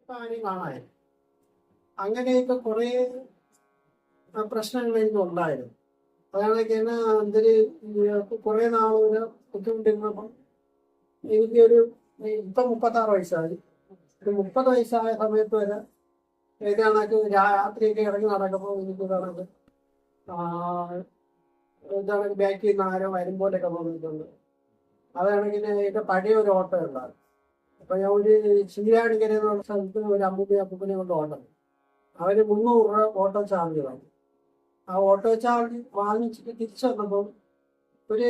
ആരും കാണാൻ അങ്ങനെയൊക്കെ കുറേ പ്രശ്നങ്ങൾ എനിക്ക് ഉണ്ടായിരുന്നു. അതാണൊക്കെയാണ് എന്തൊരു കുറേ നാളൊരു ബുദ്ധിമുട്ടിരുന്നപ്പം എനിക്കൊരു ഇപ്പം 36 വയസ്സായി. ഒരു 30 വയസ്സായ സമയത്ത് വരെ ഇതാണക്ക് രാത്രിയൊക്കെ ഇറങ്ങി നടക്കുമ്പോൾ എനിക്ക് ഇതാണത് ഇതാണെങ്കിൽ ബാക്കിൽ നിന്ന് ആരോ വരുമ്പോഴൊക്കെ തോന്നിയിട്ടുണ്ട്. അതാണെങ്കിൽ എൻ്റെ പഴയ ഒരു ഓട്ടോ ഉണ്ടാകും. അപ്പൊ ഞാൻ ഒരു ശീലാടിക്കര എന്ന് പറഞ്ഞ സ്ഥലത്ത് ഒരു അപ്പൂപ്പനെ കൊണ്ട് ഓട്ടം. അവര് 300 രൂപ ഓട്ടോ ചാർജ് വാങ്ങി. ആ ഓട്ടോ ചാർജ് വാങ്ങിച്ചിട്ട് തിരിച്ചു വന്നപ്പം ഒരു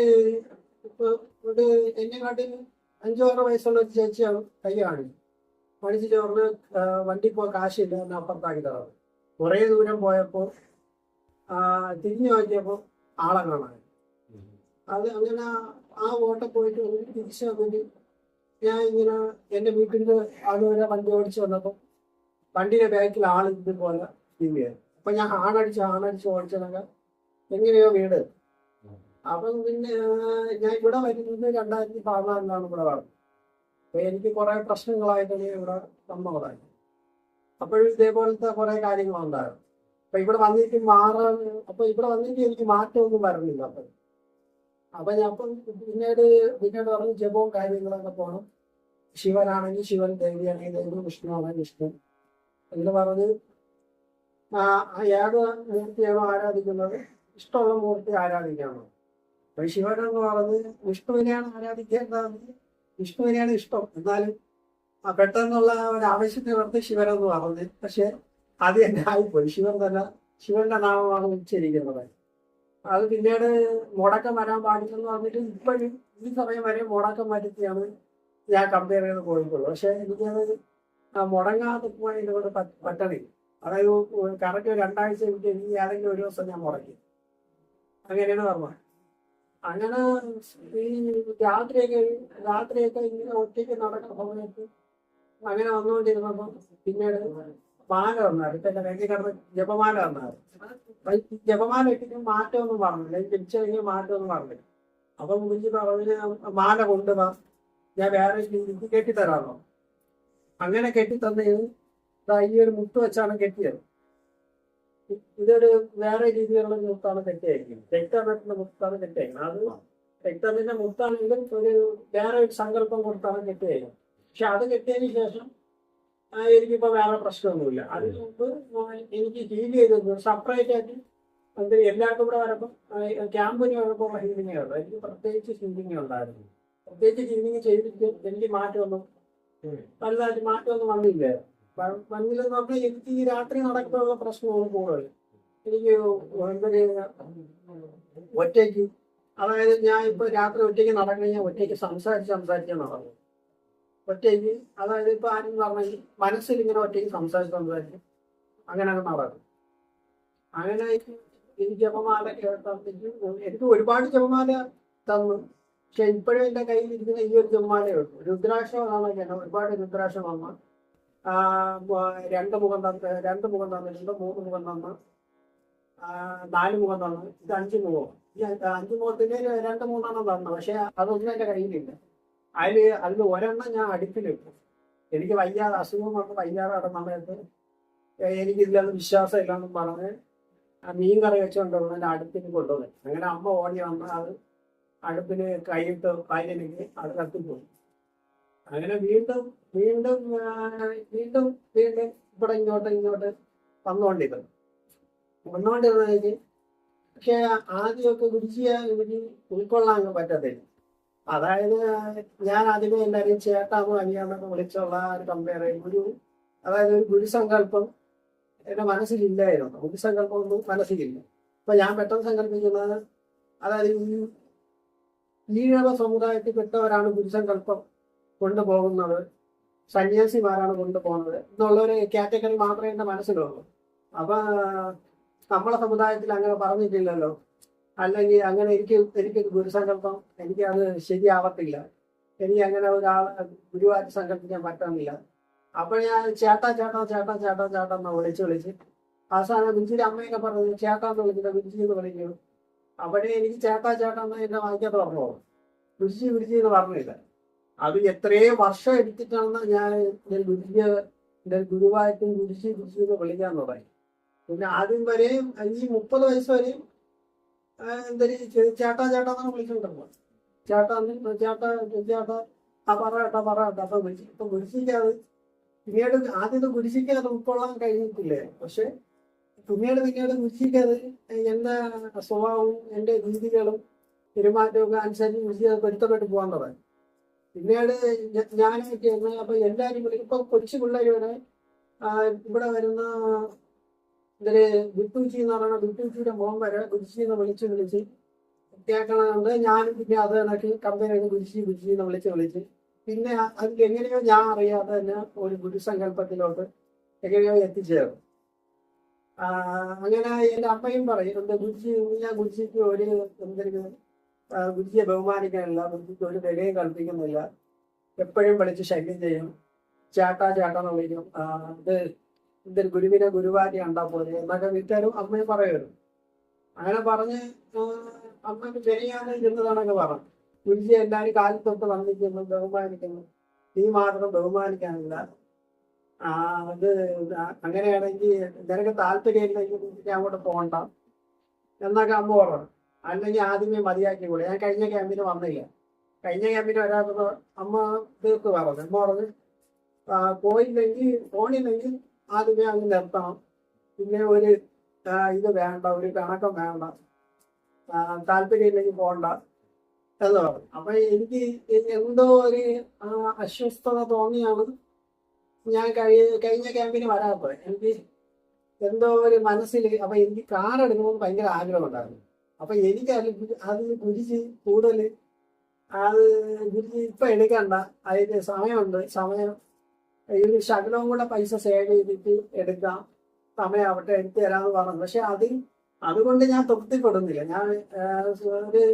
ഇപ്പൊ ഒരു എന്നെക്കാട്ടിൽ 5-6 വയസ്സുള്ള ഒരു ചേച്ചിയാണ് കൈ കാണിച്ചു. കാണിച്ചിട്ട് പറഞ്ഞ് വണ്ടി പോയി കാശില്ല എന്ന് അപ്പുറത്താക്കി തരാം. കുറേ ദൂരം പോയപ്പോൾ തിരിഞ്ഞു നോക്കിയപ്പോൾ ആളെ കാണാൻ. അത് അങ്ങനെ ആ ഓട്ടം പോയിട്ട് തിരിച്ചു വന്നിട്ട് ഞാൻ ഇങ്ങനെ എൻ്റെ വീട്ടിൻ്റെ അതുവരെ വണ്ടി ഓടിച്ച് വന്നപ്പോൾ വണ്ടിയുടെ ബാക്കിൽ ആൾ ഇതുപോലെ തിരികെയായിരുന്നു. അപ്പൊ ഞാൻ ആണടിച്ച് ഓടിച്ചതൊക്കെ എങ്ങനെയോ വീട്. അപ്പം പിന്നെ ഞാൻ ഇവിടെ വരുന്നത് 2014 ഇവിടെ വന്നത്. അപ്പൊ എനിക്ക് കുറെ പ്രശ്നങ്ങളായിട്ട് ഇവിടെ വന്നതായി. അപ്പോഴും ഇതേപോലത്തെ കുറെ കാര്യങ്ങളുണ്ടായിരുന്നു. അപ്പൊ ഇവിടെ വന്നിട്ട് അപ്പൊ ഇവിടെ വന്നിട്ട് എനിക്ക് മാറ്റമൊന്നും വരുന്നില്ല. അപ്പൊ ഞാൻ പിന്നീട് പറഞ്ഞ് ജപവും കാര്യങ്ങളൊക്കെ പോകണം. ശിവനാണെങ്കിൽ ശിവൻ, ദേവിയാണെങ്കിൽ ദേവി, വിഷ്ണുവാണെങ്കിൽ വിഷ്ണു എന്ന് പറഞ്ഞ് ഏത് മൂർത്തിയാണോ ആരാധിക്കുന്നത് ഇഷ്ടമുള്ള മൂർത്തി ആരാധിക്കാണോ. അപ്പൊ ശിവനെന്ന് പറഞ്ഞ് വിഷ്ണുവിനെയാണ് ആരാധിക്കേണ്ടത്, വിഷ്ണുവിനെയാണ് ഇഷ്ടം. എന്നാലും പെട്ടെന്നുള്ള ഒരു ആവശ്യത്തിന് വെറുതെ ശിവനെന്ന് പറഞ്ഞ്. പക്ഷെ അത് തന്നെ ആയിപ്പോയി. ശിവൻ തന്നെ ശിവന്റെ നാമമാണ് ഉച്ചരിക്കുന്നത്. അത് പിന്നീട് മുടക്കം വരാൻ പാടില്ലെന്ന് പറഞ്ഞിട്ട് ഇപ്പോഴും ഈ സമയം വരെ മുടക്കം വരുത്തിയാണ് ഞാൻ കമ്പയർ ചെയ്ത് പോയിട്ടുള്ളൂ. പക്ഷെ എനിക്കത് മുടങ്ങാതെ പോയി ഇതിനോട് പറ്റണില്ല. അതായത് കറക്റ്റ് 2 ആഴ്ച എനിക്ക് ഏതെങ്കിലും ഒരു ദിവസം ഞാൻ മുടക്കി. അങ്ങനെയാണ് പറഞ്ഞത്. അങ്ങനെ ഈ രാത്രിയൊക്കെ ഇങ്ങനെ ഒറ്റയ്ക്ക് നടക്കുന്ന സമയത്ത് അങ്ങനെ വന്നുകൊണ്ടിരുന്നപ്പോൾ പിന്നീട് മാല വന്നായിരുന്നു. ഇപ്പൊ എന്റെ വേഗം കിടന്ന് ജപമാല വന്നായിരുന്നു. ജപമാല ഇട്ടിട്ട് മാറ്റമൊന്നും പറഞ്ഞില്ല. എനിക്ക് തിരിച്ചു കഴിഞ്ഞ മാറ്റമൊന്നും പറഞ്ഞില്ല. അപ്പം കുഞ്ഞു പറഞ്ഞ് മാല കൊണ്ടുവാ, ഞാൻ വേറെ രീതിക്ക് കെട്ടിത്തരാമോ. അങ്ങനെ കെട്ടിത്തന്നത് ഈ ഒരു മുത്ത് വെച്ചാണ് കെട്ടിയത്. ഇതൊരു വേറെ രീതിയിലുള്ള മുത്താണ് കെട്ടിയായിരിക്കുന്നത്. രക്തമെണ്ണത്തിന്റെ മുത്താണ് കെട്ടിയായിരിക്കുന്നത്. അത് രക്തത്തിന്റെ മുത്താണെങ്കിലും ഒരു വേറെ ഒരു സങ്കല്പം കൊടുത്താണ് കെട്ടിയായിരിക്കുന്നത്. പക്ഷെ അത് കെട്ടിയതിന് ശേഷം എനിക്കിപ്പോ വേറെ പ്രശ്നമൊന്നുമില്ല. അതിന് മുമ്പ് എനിക്ക് ഹീൽ ചെയ്തത് സെപ്പറേറ്റ് ആയിട്ട് എല്ലാവർക്കും കൂടെ വരുമ്പോൾ ക്യാമ്പിന് വരുമ്പോൾ ഹീലിംഗ് ഉണ്ട്. എനിക്ക് പ്രത്യേകിച്ച് ഹീലിംഗ് ഉണ്ടായിരുന്നു. പ്രത്യേകിച്ച് ഹീലിംഗ് ചെയ്തിട്ട് എനിക്ക് മാറ്റമൊന്നും വലുതായിട്ട് മാറ്റമൊന്നും വന്നില്ലായിരുന്നു. വന്നില്ലെന്ന് പറഞ്ഞാൽ എനിക്ക് ഈ രാത്രി നടക്കുമ്പോഴുള്ള പ്രശ്നമാണ് കൂടുതൽ. എനിക്ക് ഒറ്റയ്ക്ക്, അതായത് ഞാൻ ഇപ്പൊ രാത്രി ഒറ്റയ്ക്ക് നടന്നു കഴിഞ്ഞാൽ ഒറ്റയ്ക്ക് സംസാരിച്ച് നടന്നു. ഒറ്റയ്ക്ക്, അതായത് ഇപ്പൊ ആരും പറഞ്ഞെങ്കിൽ മനസ്സിൽ ഇങ്ങനെ ഒറ്റയ്ക്ക് സംസാരിച്ച് അങ്ങനെ നടക്കും. അങ്ങനെ എനിക്ക് ജപമാല എനിക്ക് ഒരുപാട് ജപമാല തന്നു. പക്ഷെ ഇപ്പോഴും എൻ്റെ കയ്യിൽ ഇരിക്കുന്ന ഈ ഒരു ജപമാലയേ ഉള്ളൂ. രുദ്രാക്ഷം കാണാൻ ഒരുപാട് രുദ്രാക്ഷം വന്നു. 2 മുഖം തന്നിട്ടുണ്ട്, 3 മുഖം തന്നു, 4 മുഖം തന്നു. ഇത് 5 മുഖം. ഈ 5 മുഖത്തിന് 2-3 തന്നു. പക്ഷെ അതൊന്നും എൻ്റെ കയ്യിലില്ല. അതിൽ ഒരെണ്ണം ഞാൻ അടുപ്പിലിട്ടു. എനിക്ക് വയ്യാതെ അസുഖം വന്ന് വയ്യാതെ നടന്ന സമയത്ത് എനിക്കിതിലൊന്നും വിശ്വാസം ഇല്ലെന്നും പറഞ്ഞ് മീൻ കറി വെച്ചുകൊണ്ടുള്ള എൻ്റെ അടുപ്പിന് കൊണ്ടുപോയി. അങ്ങനെ അമ്മ ഓടി വന്ന് അത് അടുപ്പിന് കൈയിട്ട് കഴിഞ്ഞെനിക്ക് അത് കത്തിപ്പോയി. അങ്ങനെ വീണ്ടും ഇവിടെ ഇങ്ങോട്ട് വന്നുകൊണ്ടിരുന്നെങ്കിൽ പക്ഷെ ആദ്യമൊക്കെ എനിക്ക് ഉൾക്കൊള്ളാൻ പറ്റത്തില്ല. അതായത് ഞാൻ ആദ്യമേ എല്ലാവരെയും ചേട്ടാമോ അനിയാന്നൊക്കെ വിളിച്ചുള്ള ഒരു കമ്പയർ അതായത് ഒരു ഗുരുസങ്കല്പം എന്റെ മനസ്സിലില്ലായിരുന്നു. ഗുരുസങ്കല്പം ഒന്നും മനസ്സിലില്ല. അപ്പൊ ഞാൻ പെട്ടെന്ന് സങ്കല്പിക്കുന്നത്, അതായത് ഈഴവ സമുദായത്തിൽപ്പെട്ടവരാണ് ഗുരുസങ്കല്പം കൊണ്ടുപോകുന്നത്, സന്യാസിമാരാണ് കൊണ്ടുപോകുന്നത് എന്നുള്ളൊരു കാറ്റഗറി മാത്രമേ എന്റെ മനസ്സിലുള്ളൂ. അപ്പൊ നമ്മളെ സമുദായത്തിൽ അങ്ങനെ പറഞ്ഞിട്ടില്ലല്ലോ. അല്ലെങ്കിൽ അങ്ങനെ എനിക്ക് ഗുരുസങ്കല്പം അത് ശരിയാവത്തില്ല. എനിക്ക് അങ്ങനെ ഗുരുവായിട്ട് സങ്കല്പിക്കാൻ പറ്റുന്നില്ല. അപ്പൊ ഞാൻ ചേട്ടാ എന്ന് വിളിച്ച് അവസാനം ബിഞ്ചിയുടെ അമ്മയൊക്കെ പറഞ്ഞു ചേട്ടാന്ന് വിളിച്ചിട്ട് ബിഞ്ചി എന്ന് വിളിക്കും. അപ്പോഴേ എനിക്ക് ചേട്ടാ എന്ന് എന്നെ വായിക്കാത്ത പറഞ്ഞു. ബിഞ്ചി എന്ന് പറഞ്ഞില്ല. അത് എത്രയോ വർഷം എടുത്തിട്ടാണ് ഞാൻ ഗുരുജിയെ എൻ്റെ ഗുരുവായിട്ടും ഗുരുശി ഗുരുശി എന്ന് വിളിക്കാൻ തുടങ്ങി. പിന്നെ ആദ്യം വരെയും ഈ 30 വയസ്സ് വരെയും എന്തായാലും ചേട്ടാ ചേട്ടാ എന്നാണ് വിളിച്ചുകൊണ്ടിരുന്നത്. ചേട്ടാ ചേട്ടാ ചേട്ടാ പറയട്ടെ അപ്പൊ ഇപ്പൊ ഗുരുശിക്കാത് പിന്നീട് ആദ്യത്തെ ഗുരുശിക്ക് അത് ഉൾക്കൊള്ളാൻ കഴിഞ്ഞിട്ടില്ലേ. പക്ഷെ പിന്നീട് ഗുരുശിക്കത് എൻ്റെ സ്വഭാവവും എൻ്റെ രീതികളും പെരുമാറ്റവും ഒക്കെ അനുസരിച്ച് ഗുരുശി അത് പൊരുത്തപ്പെട്ട് പോകാൻ തുടങ്ങി. പിന്നീട് ഞാനൊക്കെ അപ്പൊ എല്ലാവരും വിളിക്കും. ഇപ്പൊ കൊച്ചു പിള്ളേർ വരെ ഇവിടെ വരുന്ന ഇതില് ബിട്ടുച്ചി എന്ന് പറയുന്ന ബിട്ടുച്ചിയുടെ മോൻ വരെ ഗുരുശി എന്ന് വിളിച്ച് കേൾക്കണതുകൊണ്ട് ഞാനും പിന്നെ അത് കണക്ക് കമ്പനി ഗുരുശി എന്ന് വിളിച്ച് പിന്നെ അത് എങ്ങനെയോ ഞാൻ അറിയാതെ തന്നെ ഒരു ഗുരുസങ്കല്പത്തിലോട്ട് എങ്ങനെയോ എത്തിച്ചേർന്നു. അങ്ങനെ എൻ്റെ അമ്മയും പറയും എന്താ ഞാൻ ഗുരുശിക്ക് ഒരു എന്തെങ്കിലും ഗുരുജിയെ ബഹുമാനിക്കാനില്ല, ഗുരുജിക്ക് ഒരു വിലയും കൽപ്പിക്കുന്നില്ല, എപ്പോഴും വിളിച്ച് ശല്യം ചെയ്യും, ചേട്ടാ എന്ന് വിളിക്കും, ഇത് എന്തൊരു ഗുരുവിനെ ഗുരുവാരി കണ്ടാ പോലെ എന്നൊക്കെ വീട്ടുകാരും അമ്മയും പറയുമായിരുന്നു. അങ്ങനെ പറഞ്ഞ് അമ്മയ്ക്ക് ശരിയാണ് ഇരുന്നതാണൊക്കെ പറഞ്ഞു. ഗുരുജി എല്ലാവരും കാലിൽ തൊട്ട് വന്നിരിക്കുന്നു, ബഹുമാനിക്കുന്നു, നീ മാത്രം ബഹുമാനിക്കാനില്ല. അത് അങ്ങനെയാണെങ്കിൽ നിനക്ക് താല്പര്യമില്ലെങ്കിൽ ഞാൻ അങ്ങോട്ട് പോകണ്ട എന്നൊക്കെ അമ്മ പറഞ്ഞു. അല്ലെങ്കിൽ ആദ്യമേ മതിയാക്കി കൂടെ. ഞാൻ കഴിഞ്ഞ ക്യാമ്പിന് വന്നില്ല. കഴിഞ്ഞ ക്യാമ്പിന് വരാത്തത് അമ്മ തീർത്ത് പറഞ്ഞു. അമ്മ പറഞ്ഞു പോണില്ലെങ്കിൽ ആദ്യമേ അങ്ങ് നിർത്തണം, പിന്നെ ഒരു ഇത് വേണ്ട, ഒരു കണക്കം വേണ്ട, താല്പര്യമില്ലെങ്കിൽ പോകണ്ട എന്ന് പറഞ്ഞു. അപ്പൊ എനിക്ക് എന്തോ ഒരു അസ്വസ്ഥത തോന്നിയാണ് ഞാൻ കഴിഞ്ഞ ക്യാമ്പിന് വരാത്തത്. എനിക്ക് എന്തോ ഒരു മനസ്സിൽ അപ്പൊ എനിക്ക് കാർ എടുക്കണമെന്ന് ഭയങ്കര ആഗ്രഹം ഉണ്ടായിരുന്നു. അപ്പൊ എനിക്ക് അത് ഗുരുജി കൂടുതൽ അത് ഗുരുജി ഇപ്പൊ എടുക്കണ്ട, അതിന് സമയം ഒരു ശകലവും കൂടെ പൈസ സേവ് ചെയ്തിട്ട് എടുക്കാം, സമയമാവട്ടെ എടുത്തു തരാമെന്ന് പറഞ്ഞു. പക്ഷെ അതുകൊണ്ട് ഞാൻ തൃപ്തിപ്പെടുന്നില്ല. ഞാൻ ഒരു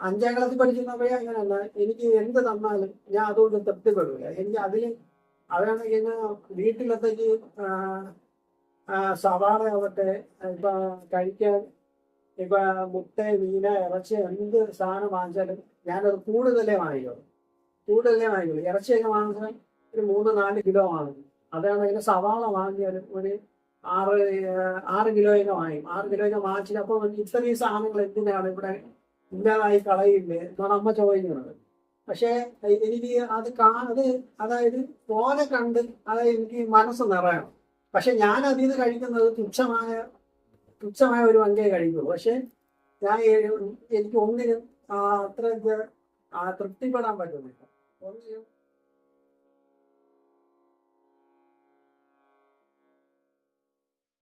5ാം ക്ലാസ്സിൽ പഠിക്കുന്നപ്പോഴേ അങ്ങനെയല്ല, എനിക്ക് എന്ത് തന്നാലും ഞാൻ അതുകൊണ്ട് തൃപ്തിപ്പെടില്ല. എനിക്ക് അതാണെങ്കിൽ വീട്ടിലത്തേക്ക് സവാള ആവട്ടെ, ഇപ്പൊ കഴിക്കാൻ ഇപ്പൊ മുട്ട, മീന, ഇറച്ചി എന്ത് സാധനം വാങ്ങിച്ചാലും ഞാനത് കൂടുതലേ വാങ്ങിക്കുള്ളൂ. ഇറച്ചിയൊക്കെ വാങ്ങിച്ചാൽ ഒരു 3-4 കിലോ വാങ്ങും. അതാണെങ്കിൽ സവാള വാങ്ങിയാലും ഒരു 6 കിലോയൊക്കെ വാങ്ങിക്കും. 6 കിലോയൊക്കെ വാങ്ങിച്ചിട്ട് അപ്പൊ ഇത്രയും സാധനങ്ങൾ എന്തിനാണ് ഇവിടെ ഇല്ലാതായി കളയില്ലേ എന്നാണ് അമ്മ ചോദിക്കുന്നത്. പക്ഷെ എനിക്ക് അതായത് പോലെ കണ്ട് അതായത് എനിക്ക് മനസ്സ് നിറയണം. പക്ഷെ ഞാൻ അതിൽ നിന്ന് കഴിക്കുന്നത് തുച്ഛമായ ഒരു വണ്ടിയെ കഴിക്കുള്ളൂ. പക്ഷെ എനിക്ക് ഒന്നിനും അത്ര തൃപ്തിപ്പെടാൻ പറ്റുന്നില്ല. ഒന്നിനും